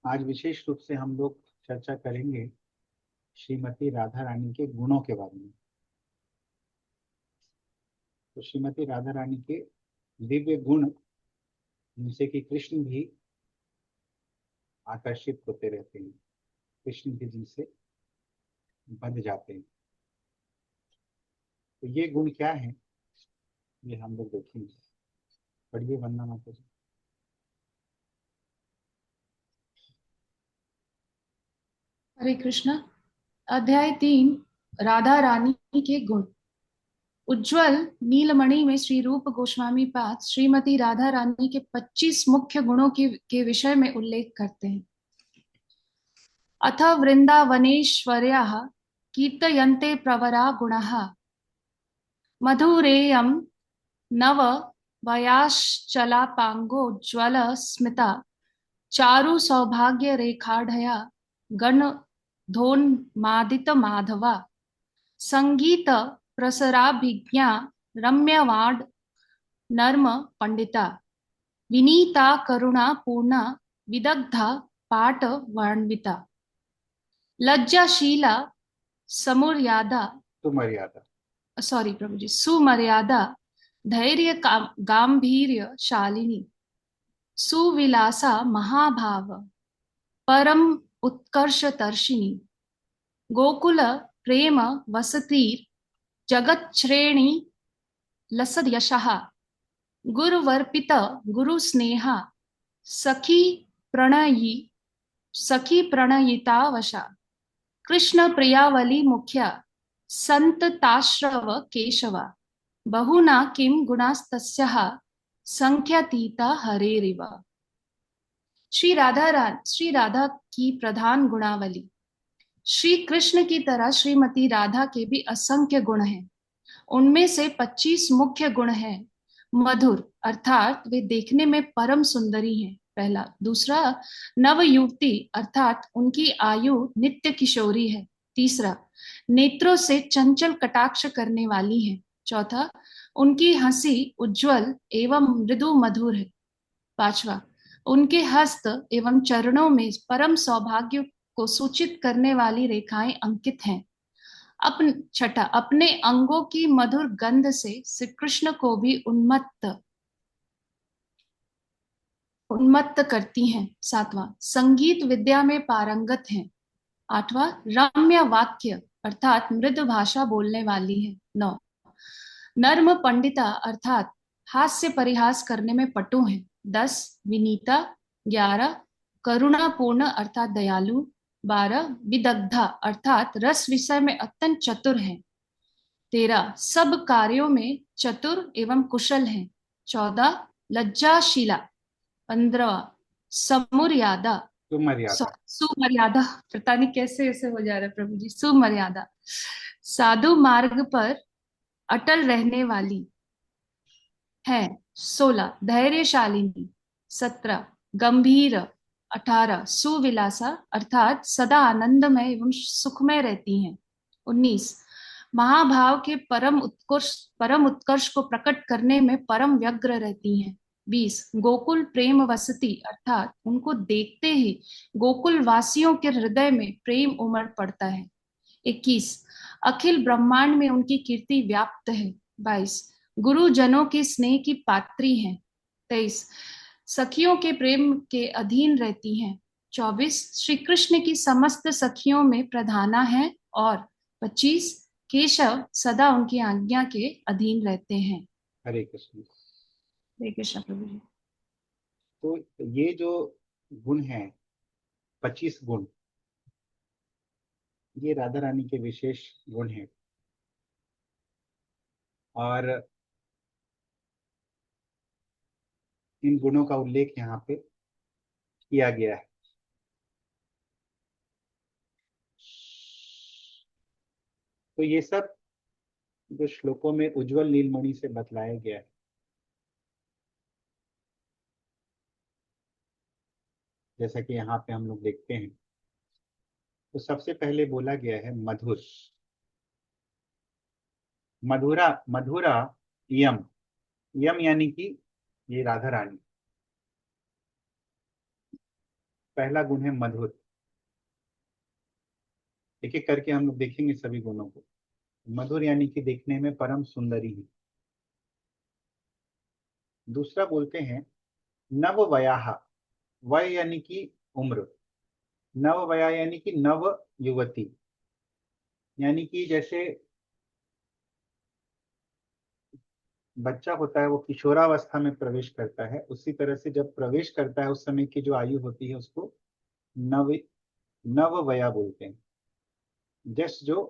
आज विशेष रूप से हम लोग चर्चा करेंगे श्रीमती राधा रानी के गुणों के बारे में। तो श्रीमती राधा रानी के दिव्य गुण जिनसे कि कृष्ण भी आकर्षित होते रहते हैं, कृष्ण भी जिनसे बंध जाते हैं। तो ये गुण क्या है, ये हम लोग देखेंगे। पढ़िए वंदना माता जी। हरे कृष्णा। अध्याय 3। राधा रानी के गुण। उज्ज्वल नीलमणि में श्री रूप गोस्वामी पाद श्रीमती राधा रानी के 25 मुख्य गुणों के विषय में उल्लेख करते हैं। अथ वृंदावनेश्वर्याः कीर्तयन्ते प्रवरा गुणाः मधुरेयं नव वयाश्चलापाङ्गोज्ज्वल स्मिता चारु सौभाग्य रेखाढया गणधोन्मादित माधवा संगीत प्रसराभिज्ञा रम्यवाड नर्म पंडिता विनीता करुणा पूर्णा विदग्धा पाठ वर्णविता लज्जाशीला समुर्यादा तो मर्यादा। सॉरी प्रभु जी सुमर्यादा धैर्य गांभीर्य शालिनी सुविलासा महाभाव परम उत्कर्ष तर्शिनी गोकुल प्रेम वसतीर जगत श्रेणी लसद यशः गुरुवर्पित गुरु स्नेहा सखी प्रणयी सखी प्रणयितावशा कृष्ण प्रियावली मुख्या संतताश्रव केशवा बहुना किं गुणास्तस्याः संख्यातीता हरेरिव। श्री राधा की प्रधान गुणावली। श्री कृष्ण की तरह श्रीमती राधा के भी असंख्य गुण हैं। उनमें से 25 मुख्य गुण हैं। मधुर अर्थात वे देखने में परम सुंदरी हैं, पहला। दूसरा, नव युवती अर्थात उनकी आयु नित्य किशोरी है। तीसरा, नेत्रों से चंचल कटाक्ष करने वाली है। चौथा, उनकी हंसी उज्जवल एवं मृदु मधुर है। पांचवा, उनके हस्त एवं चरणों में परम सौभाग्य को सूचित करने वाली रेखाएं अंकित हैं। छठा, अपने अंगों की मधुर गंध से श्री कृष्ण को भी उन्मत्त करती हैं। सातवां, संगीत विद्या में पारंगत हैं। आठवां, रम्य वाक्य अर्थात मृद भाषा बोलने वाली है। नौ, नर्म पंडिता अर्थात हास्य परिहास करने में पटु है। 10, विनीता। 11, करुणापूर्ण अर्थात दयालु। 12, विदग्धा अर्थात रस विषय में अत्यंत चतुर है। 13, सब कार्यों में चतुर एवं कुशल है। 14, लज्जाशीला। 15, समुर्यादा तो मर्यादा। सुमर्यादा। पता नहीं कैसे ऐसे हो जा रहा है प्रभु जी। सुमर्यादा, साधु मार्ग पर अटल रहने वाली है। 16, धैर्यशालिनी। 17, गंभीर। 18, सुविलासा अर्थात सदा आनंदमय एवं सुखमय रहती हैं। 19, महाभाव के परम उत्कर्ष को प्रकट करने में परम व्यग्र रहती हैं। 20, गोकुल प्रेम वसती अर्थात उनको देखते ही गोकुल वासियों के हृदय में प्रेम उमड़ पड़ता है। 21, अखिल ब्रह्मांड में उनकी कीर्ति व्याप्त है। 22, गुरुजनों के स्नेह की पात्री हैं। 23, सखियों के प्रेम के अधीन रहती हैं। 24, श्री कृष्ण की समस्त सखियों में प्रधाना है। और 25, केशव सदा उनकी आज्ञा के अधीन रहते हैं। हरे कृष्ण। हरे कृष्ण प्रभु जी। तो ये जो गुण हैं, 25 गुण, ये राधा रानी के विशेष गुण हैं। और इन गुणों का उल्लेख यहाँ पे किया गया है। तो ये सब जो श्लोकों में उज्जवल नीलमणि से बतलाया गया है, जैसा कि यहाँ पे हम लोग देखते हैं, तो सबसे पहले बोला गया है मधुर। मधुरा मधुरा यम। यम यानी कि ये राधा रानी। पहला गुण है मधुर। एक एक करके हम लोग देखेंगे सभी गुणों को। मधुर यानी कि देखने में परम सुंदरी है। दूसरा बोलते हैं नव वयाहा। वय यानी कि उम्र, नव वया यानी कि नव युवती, यानी कि जैसे बच्चा होता है वो किशोरावस्था में प्रवेश करता है, उसी तरह से जब प्रवेश करता है उस समय की जो आयु होती है उसको नव नव वया बोलते हैं। जस्ट जो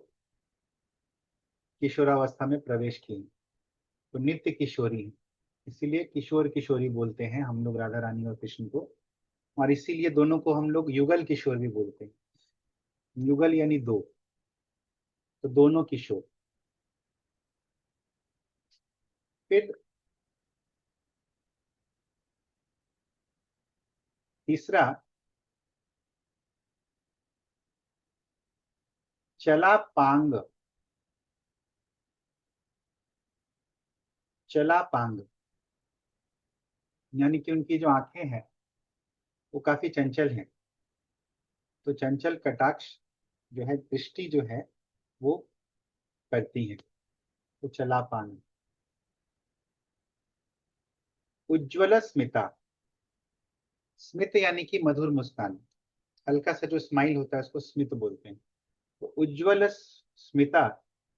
किशोरावस्था में प्रवेश किए तो नित्य किशोरी है, इसीलिए किशोर किशोरी बोलते हैं हम लोग राधा रानी और कृष्ण को। और इसीलिए दोनों को हम लोग युगल किशोर भी बोलते हैं। युगल यानी दो, तो दोनों किशोर। फिर तीसरा चला पांग। चला पांग यानी कि उनकी जो आंखें हैं वो काफी चंचल हैं, तो चंचल कटाक्ष जो है, दृष्टि जो है वो करती है, तो चला पांग। उज्ज्वल स्मिता। स्मित यानी कि मधुर मुस्कान, हल्का सा जो स्माइल होता है उसको स्मित बोलते हैं। तो उज्ज्वल स्मिता,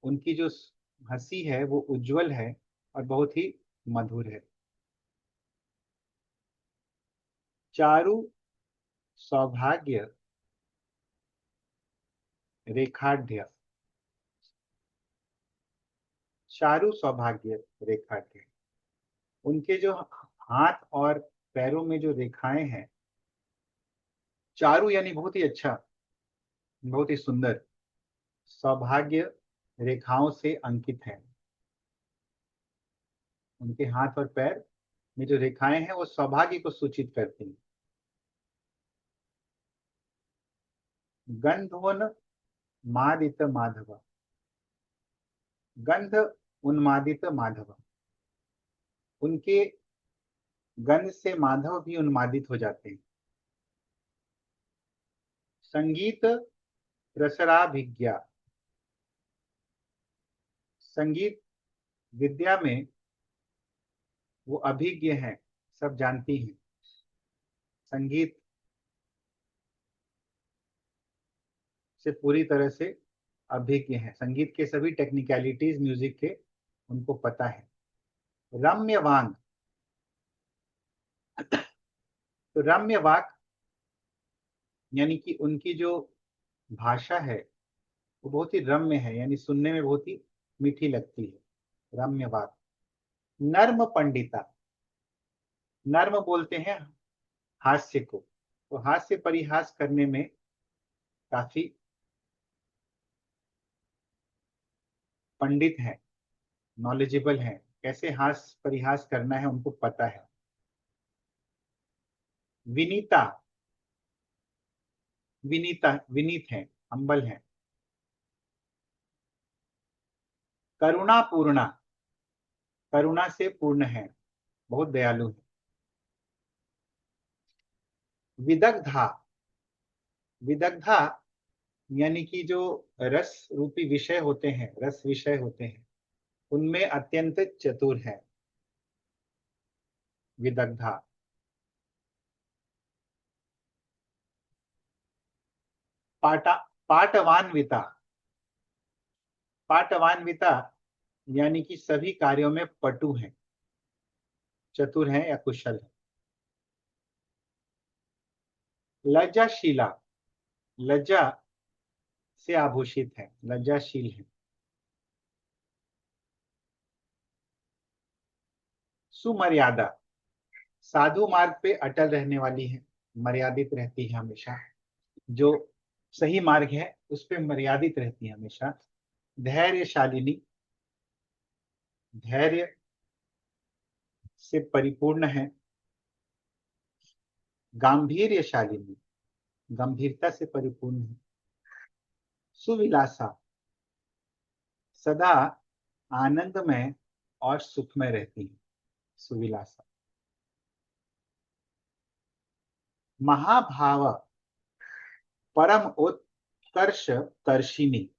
उनकी जो हंसी है वो उज्जवल है और बहुत ही मधुर है। चारु सौभाग्य रेखाढ़। चारु सौभाग्य रेखाढ़, उनके जो हाथ और पैरों में जो रेखाएं हैं, चारु यानी बहुत ही अच्छा, बहुत ही सुंदर, सौभाग्य रेखाओं से अंकित है। उनके हाथ और पैर में जो रेखाएं हैं वो सौभाग्य को सूचित करती हैं। गंधोन मादित माधव। गंध उन्मादित माधव, उनके गंध से माधव भी उन्मादित हो जाते हैं। संगीत रसराभिज्ञा। संगीत विद्या में वो अभिज्ञ हैं, सब जानती हैं। संगीत से पूरी तरह से अभिज्ञ हैं, संगीत के सभी टेक्निकलिटीज म्यूजिक के उनको पता है। रम्यवांग। तो रम्य वाक यानी कि उनकी जो भाषा है वो बहुत ही रम्य है, यानी सुनने में बहुत ही मीठी लगती है, रम्य वाक। नर्म पंडिता। नर्म बोलते हैं हास्य को, तो हास्य परिहास करने में काफी पंडित हैं, नॉलेजेबल हैं, कैसे हास्य परिहास करना है उनको पता है। विनीता। विनीता विनीत है, हम्बल है। करुणा पूर्णा, करुणा से पूर्ण है, बहुत दयालु है। विदग्धा। विदग्धा यानी कि जो रस रूपी विषय होते हैं, रस विषय होते हैं, उनमें अत्यंत चतुर है, विदग्धा। पाटा पाटवान्विता। पाटवान्विता यानी कि सभी कार्यों में पटु है, चतुर है या कुशल है। लज्जाशीला। लज्जा से आभूषित है, लज्जाशील है। सुमर्यादा। साधु मार्ग पे अटल रहने वाली है, मर्यादित रहती है हमेशा, जो सही मार्ग है उस पे मर्यादित रहती है हमेशा। धैर्यशालिनी, धैर्य से परिपूर्ण है। गांभीर्यशालिनी, गंभीरता से परिपूर्ण है। सुविलासा, सदा आनंदमय और सुखमय रहती है, सुविलासा। महाभाव परम उत्कर्ष तर्शिनी।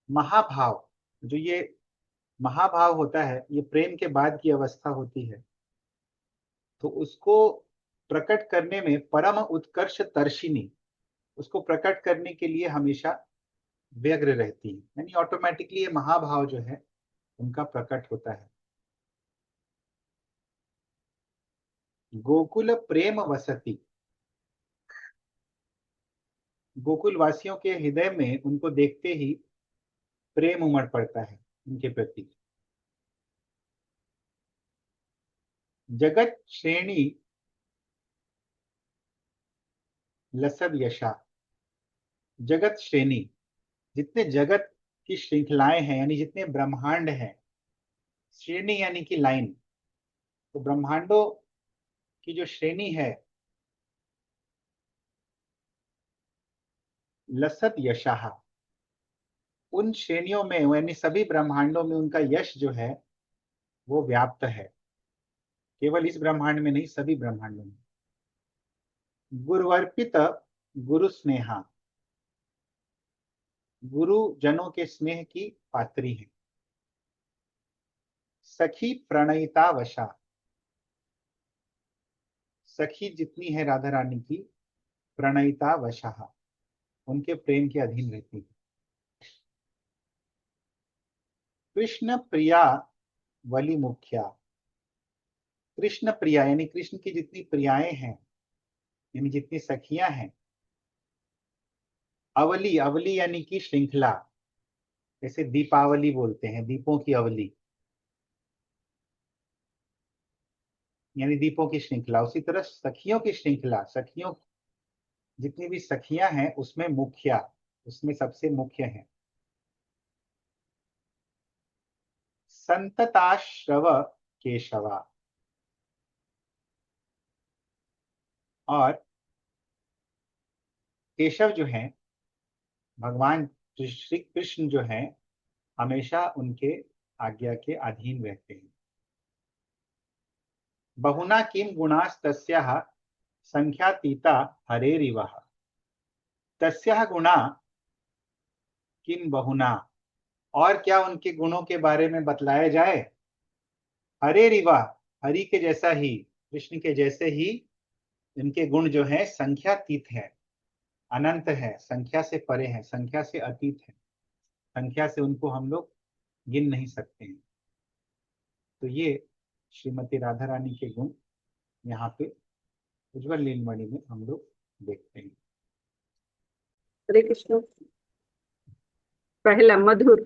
महाभाव, जो ये महाभाव होता है, ये प्रेम के बाद की अवस्था होती है, तो उसको प्रकट करने में परम उत्कर्ष तर्शिनी, उसको प्रकट करने के लिए हमेशा व्यग्र रहती है, यानी ऑटोमेटिकली ये महाभाव जो है उनका प्रकट होता है। गोकुल प्रेम वसती, गोकुल वासियों के हृदय में उनको देखते ही प्रेम उमड़ पड़ता है उनके प्रति। जगत श्रेणी लसद यशा, जगत श्रेणी, जितने जगत की श्रृंखलाएं हैं, यानी जितने ब्रह्मांड हैं, श्रेणी यानी कि लाइन, तो ब्रह्मांडों की जो श्रेणी है, लसत यशाह, उन श्रेणियों में यानी सभी ब्रह्मांडों में उनका यश जो है वो व्याप्त है, केवल इस ब्रह्मांड में नहीं, सभी ब्रह्मांडों में। गुरुवर्पित गुरु स्नेहा, गुरु जनों के स्नेह की पात्री है। सखी प्रणयिता वशा, सखी जितनी है राधा रानी की, प्रणयिता वशा, उनके प्रेम के अधीन रहती है। कृष्ण प्रिया वली मुख्या, कृष्ण प्रिया यानी कृष्ण की जितनी प्रियाएं हैं, यानी जितनी सखियां हैं। अवली, अवली यानी कि श्रृंखला, जैसे दीपावली बोलते हैं, दीपों की अवली यानी दीपों की श्रृंखला, उसी तरह सखियों की श्रृंखला, सखियों जितनी भी सखियां हैं उसमें मुखिया, उसमें सबसे मुख्य है। संतताश्रव केशवा, और केशव जो है भगवान श्री कृष्ण जो है हमेशा उनके आज्ञा के अधीन रहते हैं। बहुना किम गुणास्तस्याः संख्यातीता हरेरिवः, तस्याः गुणा किम बहुना, और क्या उनके गुणों के बारे में बतलाया जाए। हरेरिवा, हरि के जैसा ही, कृष्ण के जैसे ही इनके गुण जो है संख्यातीत है, अनंत है, संख्या से परे है, संख्या से अतीत है, संख्या से उनको हम लोग गिन नहीं सकते हैं। तो ये श्रीमती राधा रानी के गुण यहाँ पे उज्जवल नीलमणि में हम लोग देखते हैं। हरे कृष्ण। पहला मधुर।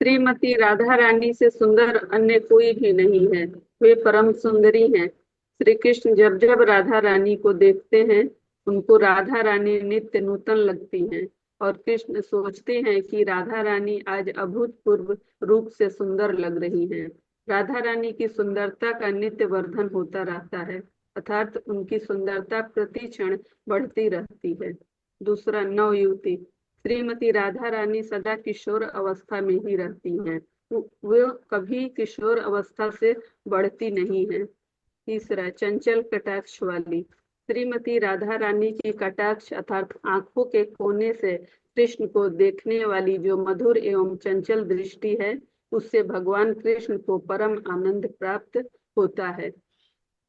श्रीमती राधा रानी से सुंदर अन्य कोई भी नहीं है, वे परम सुंदरी हैं। श्री कृष्ण जब जब राधा रानी को देखते हैं, उनको राधा रानी नित्य नूतन लगती हैं, और कृष्ण सोचते हैं कि राधा रानी आज अभूतपूर्व रूप से सुंदर लग रही हैं। राधा रानी की सुंदरता का नित्य वर्धन होता रहता है, अर्थात उनकी सुंदरता प्रति क्षण बढ़ती रहती है। दूसरा, नवयुवती। श्रीमती राधा रानी सदा किशोर अवस्था में ही रहती हैं, वो कभी किशोर अवस्था से बढ़ती नहीं है। तीसरा, चंचल कटाक्ष वाली। श्रीमती राधा रानी की कटाक्ष अर्थात आंखों के कोने से कृष्ण को देखने वाली जो मधुर एवं चंचल दृष्टि है, उससे भगवान कृष्ण को परम आनंद प्राप्त होता है।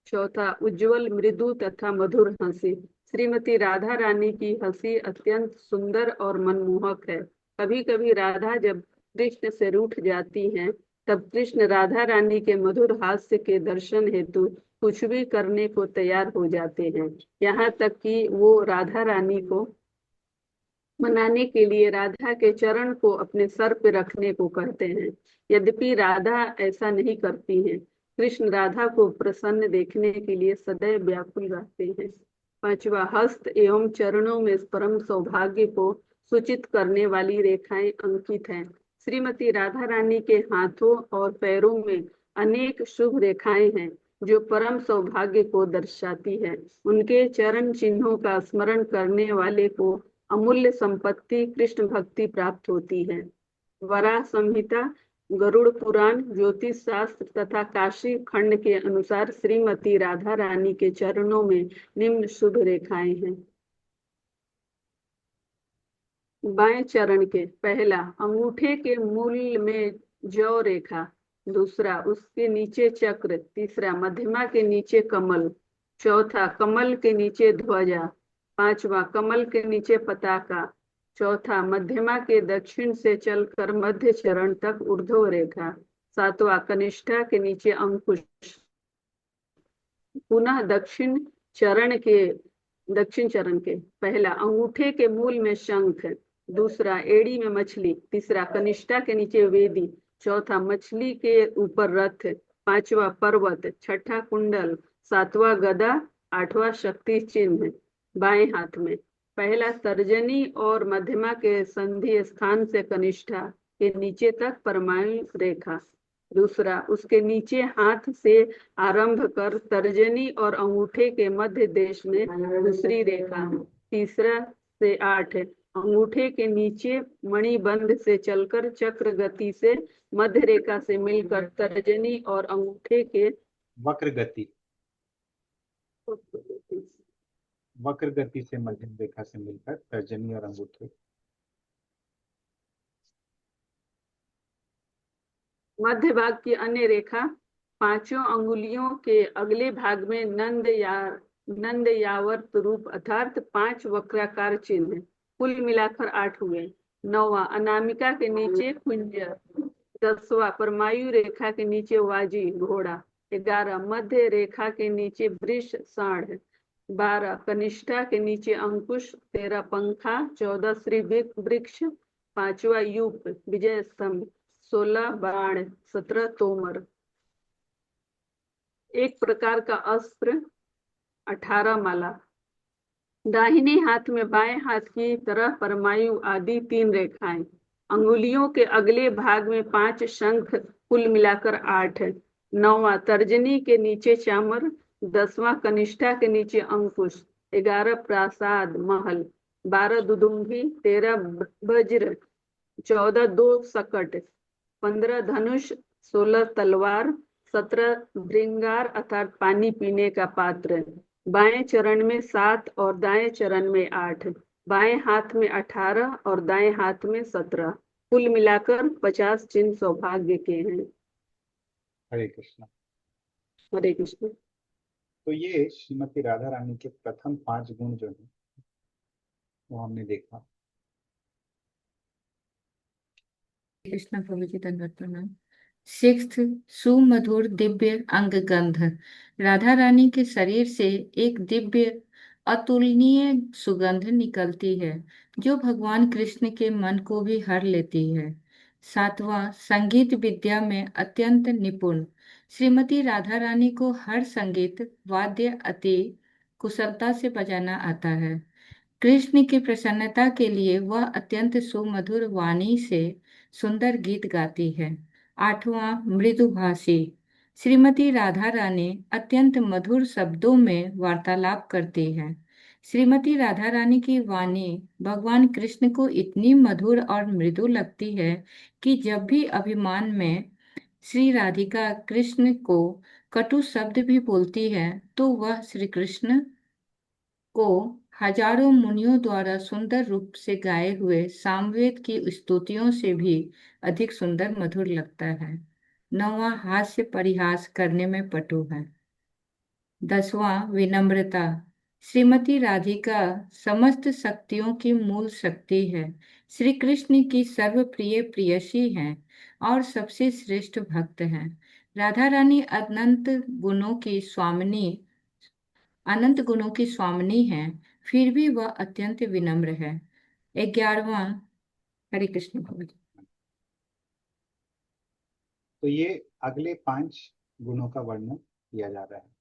चौथा, उज्जवल मृदु तथा मधुर हंसी। श्रीमती राधा रानी की हंसी अत्यंत सुंदर और मनमोहक है। कभी कभी राधा जब कृष्ण से रूठ जाती हैं, तब कृष्ण राधा रानी के मधुर हास्य के दर्शन हेतु कुछ भी करने को तैयार हो जाते हैं, यहाँ तक कि वो राधा रानी को मनाने के लिए राधा के चरण को अपने सर पे रखने को कहते हैं। यद्यपि राधा ऐसा नहीं करती हैं, कृष्ण राधा को प्रसन्न देखने के लिए सदैव व्याकुल रहते हैं। पांचवा, हस्त एवं चरणों में परम सौभाग्य को सूचित करने वाली रेखाएं अंकित हैं। श्रीमती राधा रानी के हाथों और पैरों में अनेक शुभ रेखाएं हैं, जो परम सौभाग्य को दर्शाती है। उनके चरण चिन्हों का स्मरण करने वाले को अमूल्य संपत्ति कृष्ण भक्ति प्राप्त होती है। वराह संहिता गरुड़ पुराण, ज्योतिष शास्त्र तथा काशी खंड के अनुसार श्रीमती राधा रानी के चरणों में निम्न शुभ रेखाएं हैं। बाएं चरण के पहला, अंगूठे के मूल में जौ रेखा। दूसरा, उसके नीचे चक्र। तीसरा, मध्यमा के नीचे कमल। चौथा, कमल के नीचे ध्वजा। पांचवा, कमल के नीचे पताका। चौथा, मध्यमा के दक्षिण से चलकर मध्य चरण तक ऊर्ध्व रेखा। सातवां, कनिष्ठा के नीचे अंकुश। पुनः दक्षिण चरण के पहला, अंगूठे के मूल में शंख। दूसरा, एड़ी में मछली। तीसरा, कनिष्ठा के नीचे वेदी। चौथा, मछली के ऊपर रथ। पांचवा, पर्वत। छठा, कुंडल। सातवां, गदा। आठवां, शक्ति चिन्ह। बाएं हाथ में पहला, तर्जनी और मध्यमा के संधि स्थान से कनिष्ठा के नीचे तक परमाणु रेखा। दूसरा, उसके नीचे हाथ से आरंभ कर तर्जनी और अंगूठे के मध्य देश में दूसरी रेखा। तीसरा से 8, अंगूठे के नीचे मणिबंध से चलकर चक्र गति से मध्य रेखा से मिलकर तर्जनी और अंगूठे के वक्र गति से मध्यम रेखा से मिलकर तर्जनी और अंगूठे। मध्य भाग की अन्य रेखा पांचों अंगुलियों के अगले भाग में नंद यावर्त रूप अर्थात 5 वक्राकार चिन्ह। कुल मिलाकर 8 हुए। 9वां, अनामिका के नीचे कुंजर। 10वां, परमायु रेखा के नीचे वाजी घोड़ा। 11, मध्य रेखा के नीचे वृष सांड। 12, कनिष्ठा के नीचे अंकुश। 13, पंखा। 14, श्री वृक्ष। 5वां, यूप विजय स्तंभ। 16, बाण। 17, तोमर। एक प्रकार का अस्त्र। 18, माला। दाहिने हाथ में बाएं हाथ की तरह परमायु आदि 3 रेखाएं। अंगुलियों के अगले भाग में 5 शंख, कुल मिलाकर 8। 9वां, तर्जनी के नीचे चामर। 10वां, कनिष्ठा के नीचे अंकुश। 11, प्रासाद महल। 12, दुदुम्भी। 13, वज्र। 14, 2 सकट। 15, धनुष। 16, तलवार। 17, भृंगार अर्थात पानी पीने का पात्र। बाएं चरण में 7 और दाएं चरण में 8। बाएं हाथ में 18 और दाएं हाथ में 17। कुल मिलाकर 50 चिन्ह सौभाग्य के हैं। हरे कृष्ण। हरे कृष्ण। तो ये श्रीमती राधा रानी के प्रथम 5 गुण जो है वो हमने देखा। कृष्ण प्रभु जी धन्यवाद प्रणाम। 6th, सुमधुर दिव्य अंग गंध। राधा रानी के शरीर से एक दिव्य अतुलनीय सुगंध निकलती है जो भगवान कृष्ण के मन को भी हर लेती है। 7वां, संगीत विद्या में अत्यंत निपुण। श्रीमती राधा रानी को हर संगीत वाद्य अति कुशलता से बजाना आता है। कृष्ण की प्रसन्नता के लिए वह अत्यंत सुमधुर वाणी से सुंदर गीत गाती है। 8वां, मृदुभाषी। श्रीमती राधा रानी अत्यंत मधुर शब्दों में वार्तालाप करती है। श्रीमती राधा रानी की वाणी भगवान कृष्ण को इतनी मधुर और मृदु लगती है कि जब भी अभिमान में श्री राधिका कृष्ण को कटु शब्द भी बोलती है तो वह श्री कृष्ण को हजारों मुनियों द्वारा सुंदर रूप से गाए हुए सामवेद की स्तुतियों से भी अधिक सुंदर मधुर लगता है। 9वां, हास्य परिहास करने में पटु है। 10वां, विनम्रता। श्रीमती राधिका समस्त शक्तियों की मूल शक्ति है। श्री कृष्ण की सर्वप्रिय प्रेयसी हैं और सबसे श्रेष्ठ भक्त हैं। राधा रानी अनंत गुणों की स्वामिनी है, फिर भी वह अत्यंत विनम्र है। 11वां, हरे कृष्ण प्रभु जी। तो ये अगले 5 गुणों का वर्णन किया जा रहा है।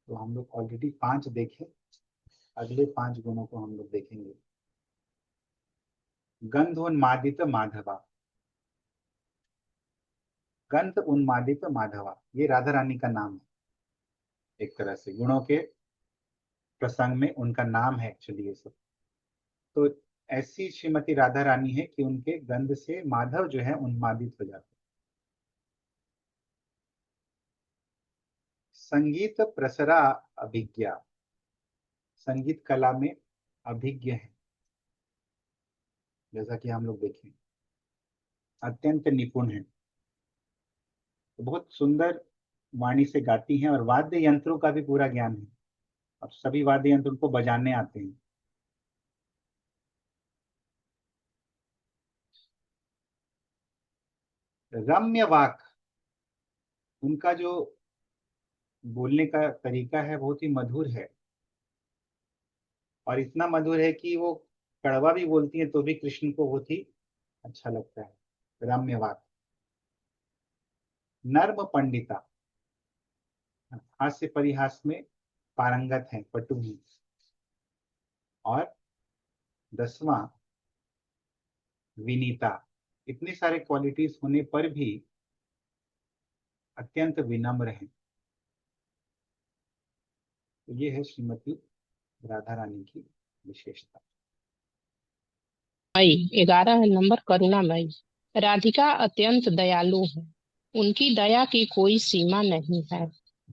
तो हम लोग ऑलरेडी 5 देखे, अगले 5 गुणों को हम लोग देखेंगे। गंध उन्मादित माधवा। गंध उन्मादित माधवा, ये राधा रानी का नाम है। एक तरह से गुणों के प्रसंग में उनका नाम है एक्चुअली ये सब। तो ऐसी श्रीमती राधा रानी है कि उनके गंध से माधव जो है उन्मादित हो जाते हैं। संगीत प्रसरा अभिज्ञा, संगीत कला में अभिज्ञ है, जैसा कि हम लोग देखें अत्यंत निपुण है। तो बहुत सुंदर वाणी से गाती हैं और वाद्य यंत्रों का भी पूरा ज्ञान है, और सभी वाद्य यंत्र उनको बजाने आते हैं। रम्य वाक, उनका जो बोलने का तरीका है बहुत ही मधुर है, और इतना मधुर है कि वो कड़वा भी बोलती है तो भी कृष्ण को बहुत ही अच्छा लगता है। रम्य वाक। नर्म पंडिता, हास्य परिहास में पारंगत है, पटु हैं। और 10वां विनीता, इतने सारे क्वालिटीज होने पर भी अत्यंत विनम्र है। तो ये है श्रीमती राधा रानी की विशेषता। 11 नंबर करुणामयी। राधिका अत्यंत दयालु है, उनकी दया की कोई सीमा नहीं है।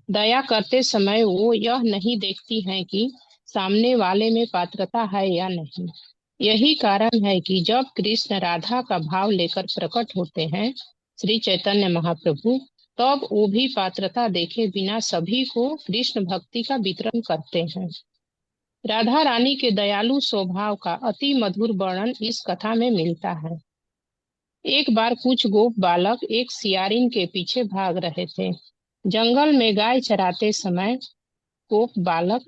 दया करते समय वो यह नहीं देखती हैं कि सामने वाले में पात्रता है या नहीं। यही कारण है कि जब कृष्ण राधा का भाव लेकर प्रकट होते हैं, श्री चैतन्य महाप्रभु, तब वो भी पात्रता देखे बिना सभी को कृष्ण भक्ति का वितरण करते हैं। राधा रानी के दयालु स्वभाव का अति मधुर वर्णन इस कथा में मिलता है। एक बार कुछ गोप बालक एक सियारिन के पीछे भाग रहे थे। जंगल में गाय चराते समय गोप बालक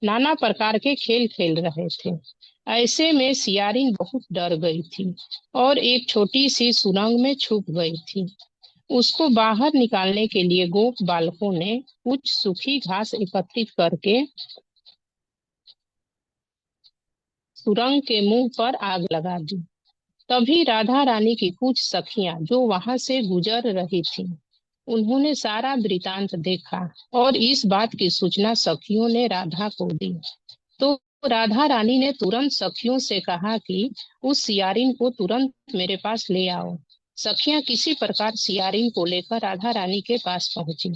नाना प्रकार के खेल खेल रहे थे। ऐसे में सियारिन बहुत डर गई थी और एक छोटी सी सुरंग में छुप गई थी। उसको बाहर निकालने के लिए गोप बालकों ने कुछ सूखी घास एकत्रित करके सुरंग के मुंह पर आग लगा दी। तभी राधा रानी की कुछ सखियां जो वहां से गुजर रही थीं, उन्होंने सारा वृतांत देखा और इस बात की सूचना सखियों ने राधा को दी। तो राधा रानी ने तुरंत सखियों से कहा कि उस सियारिन को तुरंत मेरे पास ले आओ। सखियां किसी प्रकार सियारिन को लेकर राधा रानी के पास पहुंची।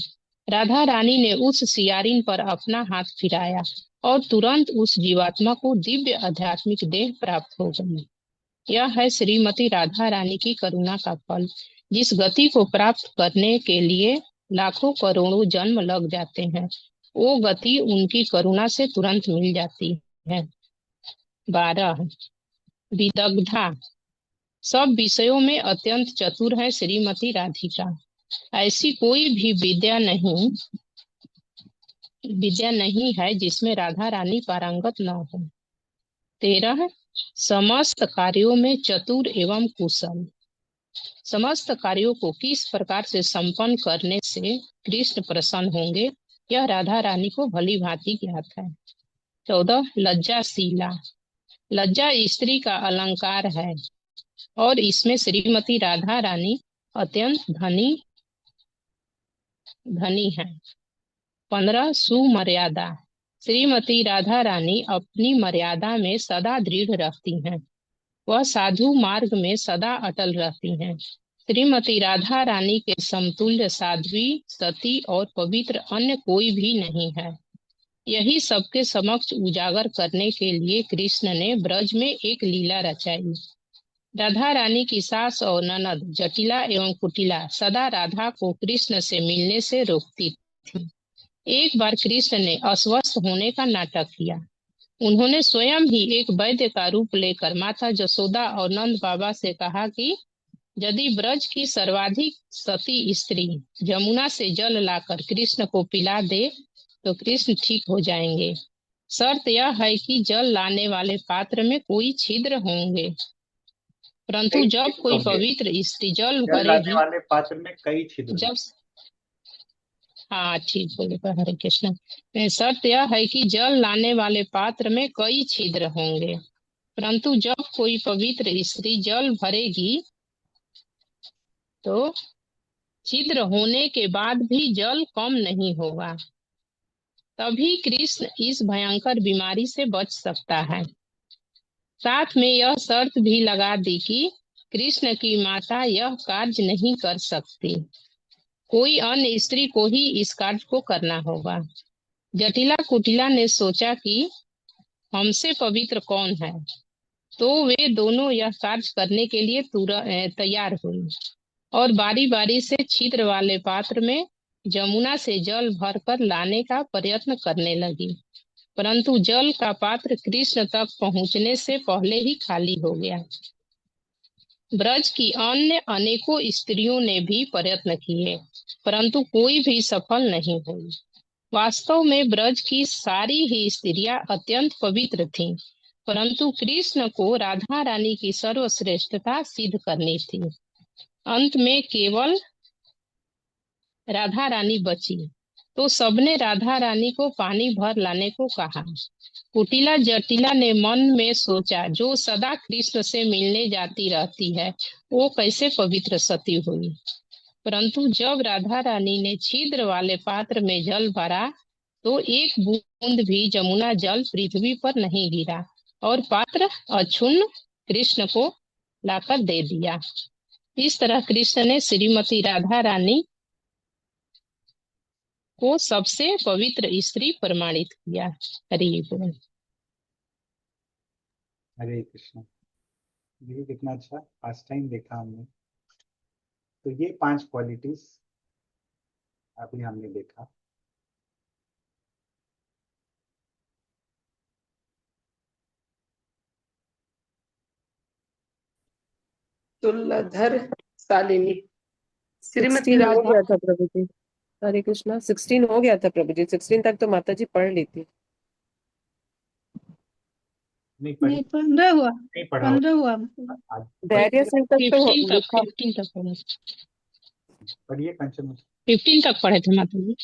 राधा रानी ने उस सियारिन पर अपना हाथ फिराया और तुरंत उस जीवात्मा को दिव्य आध्यात्मिक देह प्राप्त हो गई। यह है श्रीमती राधा रानी की करुणा का फल, जिस गति को प्राप्त करने के लिए लाखों करोड़ों जन्म लग जाते हैं, वो गति उनकी करुणा से तुरंत मिल जाती है। 12 विदग्धा, सब विषयों में अत्यंत चतुर है श्रीमती राधिका। ऐसी कोई भी विद्या नहीं है जिसमें राधा रानी पारंगत न हो। 13 समस्त कार्यों में चतुर एवं कुशल, समस्त कार्यों को किस प्रकार से संपन्न करने से कृष्ण प्रसन्न होंगे, यह राधा रानी को भली भांति ज्ञात है। 14 लज्जाशीला, लज्जा स्त्री का अलंकार है और इसमें श्रीमती राधा रानी अत्यंत धनी है। 15 सुमर्यादा, श्रीमती राधा रानी अपनी मर्यादा में सदा दृढ़ रहती हैं, वह साधु मार्ग में सदा अटल रहती हैं। श्रीमती राधा रानी के समतुल्य साध्वी, सती और पवित्र अन्य कोई भी नहीं है। यही सबके समक्ष उजागर करने के लिए कृष्ण ने ब्रज में एक लीला रचाई। राधा रानी की सास और ननद जटिला एवं कुटिला सदा राधा को कृष्ण से मिलने से रोकती थी। एक बार कृष्ण ने अस्वस्थ होने का नाटक किया। उन्होंने स्वयं ही एक वैद्य का रूप लेकर माता जसोदा और नंद बाबा से कहा कि यदि ब्रज की सर्वाधिक सती स्त्री जमुना से जल लाकर कृष्ण को पिला दे तो कृष्ण ठीक हो जाएंगे। शर्त यह है कि जल लाने वाले पात्र में कोई छिद्र होंगे, परंतु जब कोई पवित्र स्त्री जल लाने भरेगी, वाले पात्र में कई छिद्र जब हाँ ठीक बोले हरे कृष्ण। शर्त यह है कि जल लाने वाले पात्र में कई छिद्र होंगे, परंतु जब कोई पवित्र स्त्री जल भरेगी तो छिद्र होने के बाद भी जल कम नहीं होगा, तभी कृष्ण इस भयंकर बीमारी से बच सकता है। साथ में यह शर्त भी लगा दी कि कृष्ण की माता यह कार्य नहीं कर सकती, कोई अन्य स्त्री को ही इस कार्य को करना होगा। जटिला कुटिला ने सोचा कि हमसे पवित्र कौन है, तो वे दोनों यह कार्य करने के लिए तैयार हुई और बारी बारी से छिद्र वाले पात्र में जमुना से जल भरकर लाने का प्रयत्न करने लगी, परंतु जल का पात्र कृष्ण तक पहुंचने से पहले ही खाली हो गया। ब्रज की अन्य अनेकों स्त्रियों ने भी प्रयत्न किए, परंतु कोई भी सफल नहीं हुई। वास्तव में ब्रज की सारी ही स्त्रियां अत्यंत पवित्र थीं, परंतु कृष्ण को राधा रानी की सर्वश्रेष्ठता सिद्ध करनी थी। अंत में केवल राधा रानी बची, तो सबने राधा रानी को पानी भर लाने को कहा। कुटिला जटिला ने मन में सोचा, जो सदा कृष्ण से मिलने जाती रहती है, वो कैसे पवित्र सती हुई। परंतु जब राधा रानी ने छिद्र वाले पात्र में जल भरा, तो एक बूंद भी जमुना जल पृथ्वी पर नहीं गिरा और पात्र अक्षुण्ण कृष्ण को लाकर दे दिया। इस तरह कृष्ण ने श्रीमती राधा रानी को सबसे पवित्र स्त्री प्रमाणित किया। हरि बोल। हरे कृष्ण। देखिए कितना अच्छा फर्स्ट टाइम देखा हमने। तो ये 5 क्वालिटीज अभी हमने देखा। तुल्लधर शालिनी श्रीमती 16 हो राधा। गया था प्रभु जी। हरे कृष्णा 16 हो गया था प्रभु जी। 16 तक तो माता जी पढ़ ली थी। नहीं पढ़ी, नहीं 15 हुआ, नहीं पढ़ा 15 हुआ। आज धैर्य सिंह तक तो 15 लिखा। तक पढ़े, पढ़िए कंचन। 15 तक पढ़े थे माता जी।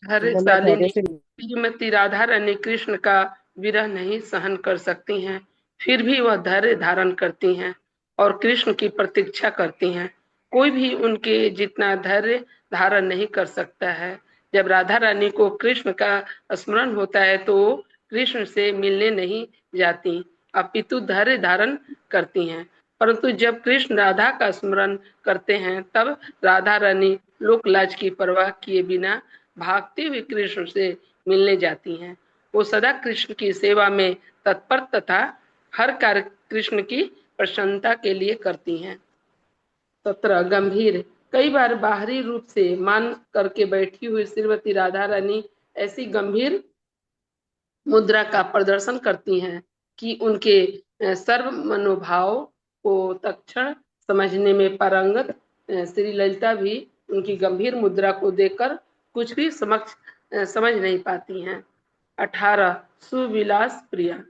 हरे बोला धैर्य शालिनी सिंह। श्रीमती राधा रानी कृष्ण का विरह नहीं सहन कर सकती हैं, फिर भी वह धैर्य धारण करती हैं और कृष्ण की प्रतीक्षा करती हैं। कोई भी उनके जितना धैर्य धारण नहीं कर सकता है। जब राधा रानी को कृष्ण का स्मरण होता है तो वो कृष्ण से मिलने नहीं जाती, अपितु धैर्य धारण करती हैं। परंतु जब कृष्ण राधा का स्मरण करते हैं तब राधा रानी लोक लाज की परवाह किए बिना भागती हुई कृष्ण से मिलने जाती हैं। वो सदा कृष्ण की सेवा में तत्पर तथा हर कार्य कृष्ण की प्रसन्नता के लिए करती हैं। 17 गंभीर कई बार बाहरी रूप से मान करके बैठी हुई श्रीमती राधा रानी ऐसी गंभीर मुद्रा का प्रदर्शन करती हैं कि उनके सर्व मनोभाव को तत्क्षण समझने में पारंगत श्री ललिता भी उनकी गंभीर मुद्रा को देखकर कुछ भी समझ नहीं पाती हैं। 18 सुविलास प्रिया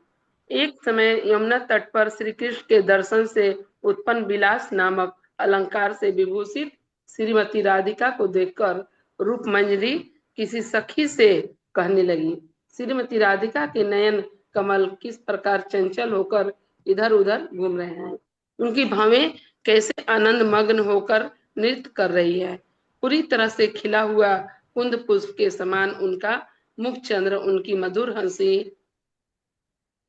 एक समय यमुना तट पर श्री कृष्ण के दर्शन से उत्पन्न विलास नामक अलंकार से विभूषित श्रीमती राधिका को देखकर रूपमंजरी किसी सखी से कहने लगी, श्रीमती राधिका के नयन कमल किस प्रकार चंचल होकर इधर उधर घूम रहे हैं, उनकी भावें कैसे आनंद मग्न होकर नृत्य कर रही है। पूरी तरह से खिला हुआ कुंद पुष्प के समान उनका मुख चंद्र उनकी मधुर हंसी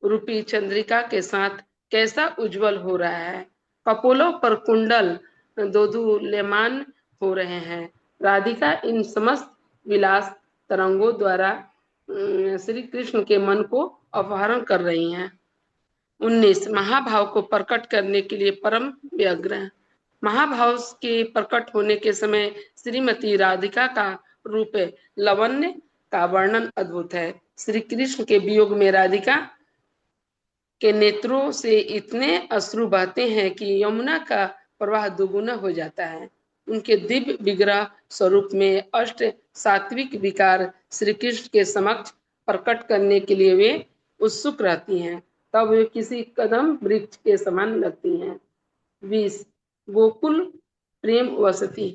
रूपी चंद्रिका के साथ कैसा उज्जवल हो रहा है। कपोलों पर कुंडल दोदुल्यमान हो रहे हैं। राधिका इन समस्त विलास तरंगों द्वारा श्री कृष्ण के मन को अपहरण कर रही हैं। 19 महाभाव को प्रकट करने के लिए परम व्यग्र है। महाभाव के प्रकट होने के समय श्रीमती राधिका का रूप लावण्य का वर्णन अद्भुत है। श्री कृष्ण के वियोग में राधिका के नेत्रों से इतने अश्रु बहते हैं कि यमुना का प्रवाह दुगुना हो जाता है। उनके दिव्य विग्रह स्वरूप में अष्ट सात्विक विकार श्री कृष्ण के समक्ष प्रकट करने के लिए वे उत्सुक रहती हैं, तब वे किसी कदम वृक्ष के समान लगती हैं। 20 गोकुल प्रेम वसती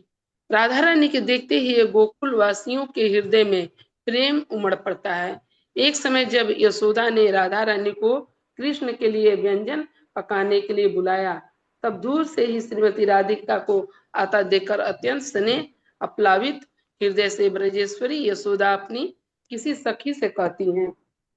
राधा रानी के देखते ही गोकुल वासियों के हृदय में प्रेम उमड़ पड़ता है। एक समय जब यशोदा ने राधा रानी को कृष्ण के लिए व्यंजन पकाने के लिए बुलाया, तब दूर से ही श्रीमती राधिका को आता देखकर अत्यंत स्नेह अप्लावित हृदय से ब्रजेश्वरी यशोदा अपनी किसी सखी से कहती हैं,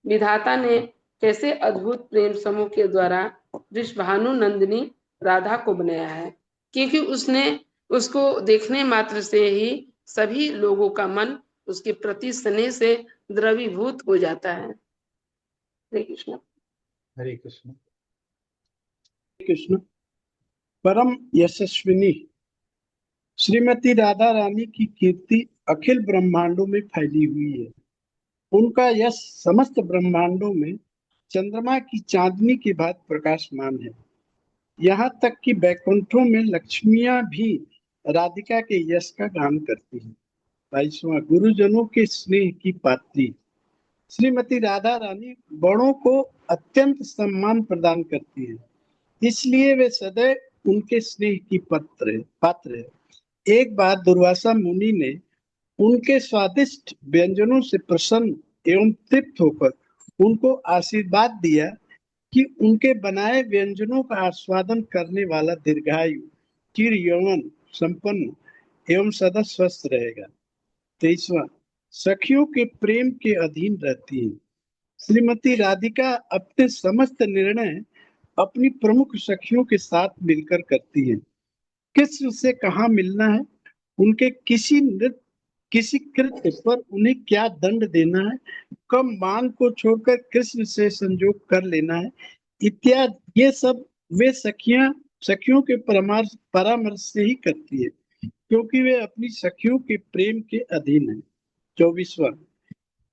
विधाता ने कैसे अद्भुत प्रेम समूह के द्वारा वृषभानु नंदिनी राधा को बनाया है, क्योंकि उसने उसको देखने मात्र से ही सभी लोगों का मन उसके प्रति स्नेह से द्रवीभूत हो जाता है। हरे कृष्ण। हरे कृष्ण। कृष्ण। परम यशस्विनी श्रीमती राधा रानी की कीर्ति अखिल ब्रह्मांडों में फैली हुई है। उनका यश समस्त ब्रह्मांडों में चंद्रमा की चांदनी की भांति प्रकाशमान है। यहाँ तक कि बैकुंठों में लक्ष्मियां भी राधिका के यश का गान करती हैं। 22वां गुरुजनों के स्नेह की पात्री श्रीमती राधा रानी बड़ों को अत्यंत सम्मान प्रदान करती है, इसलिए वे सदैव उनके स्नेह की पात्र है। एक बार दुर्वासा मुनि ने उनके स्वादिष्ट व्यंजनों से प्रसन्न एवं तृप्त होकर उनको आशीर्वाद दिया कि उनके बनाए व्यंजनों का आस्वादन करने वाला दीर्घायु, चिर यौवन संपन्न एवं सदा स्वस्थ रहेगा। 23वां सखियों के प्रेम के अधीन रहती है। श्रीमती राधिका अपने समस्त निर्णय अपनी प्रमुख सखियों के साथ मिलकर करती है। कृष्ण से कहाँ मिलना है, उनके किसी कृत्य पर उन्हें क्या दंड देना है, कब मान को छोड़कर कृष्ण से संयोग कर लेना है इत्यादि, ये सब वे सखियों के परामर्श से ही करती है, क्योंकि वे अपनी सखियों के प्रेम के अधीन है। 24वां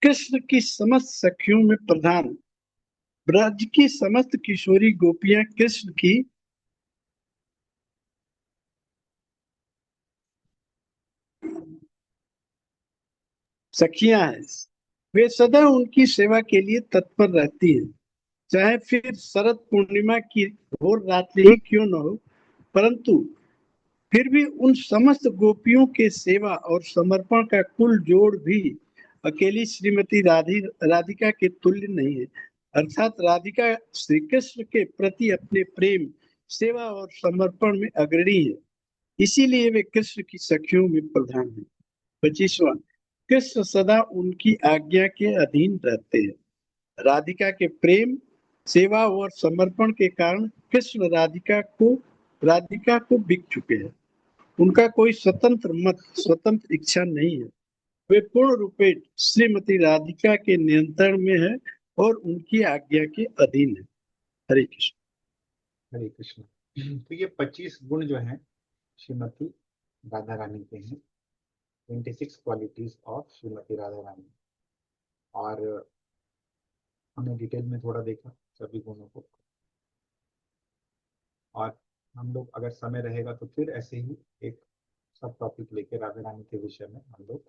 कृष्ण की समस्त सखियों में प्रधान ब्रज की समस्त किशोरी गोपियां कृष्ण की सखियां हैं। वे सदा उनकी सेवा के लिए तत्पर रहती हैं, चाहे फिर शरद पूर्णिमा की घोर रात्रि ही क्यों न हो, परंतु फिर भी उन समस्त गोपियों के सेवा और समर्पण का कुल जोड़ भी अकेली श्रीमती राधिका के तुल्य नहीं है। अर्थात राधिका श्री कृष्ण के प्रति अपने प्रेम, सेवा और समर्पण में अग्रणी है, इसीलिए वे कृष्ण की सखियों में प्रधान है। 25वां कृष्ण सदा उनकी आज्ञा के अधीन रहते हैं। राधिका के प्रेम, सेवा और समर्पण के कारण कृष्ण राधिका को बिक चुके हैं। उनका कोई स्वतंत्र इच्छा नहीं है। वे पूर्ण रूपे श्रीमती राधिका के नियंत्रण में है और उनकी आज्ञा के अधीन है। हरे कृष्ण। हरे कृष्ण। तो ये 25 गुण जो हैं श्रीमती राधा रानी के हैं, 26 क्वालिटीज ऑफ श्रीमती राधा रानी। और हमने डिटेल में थोड़ा देखा सभी गुणों को, और हम लोग अगर समय रहेगा तो फिर ऐसे ही एक सब टॉपिक लेके राधा रानी के विषय में हम लोग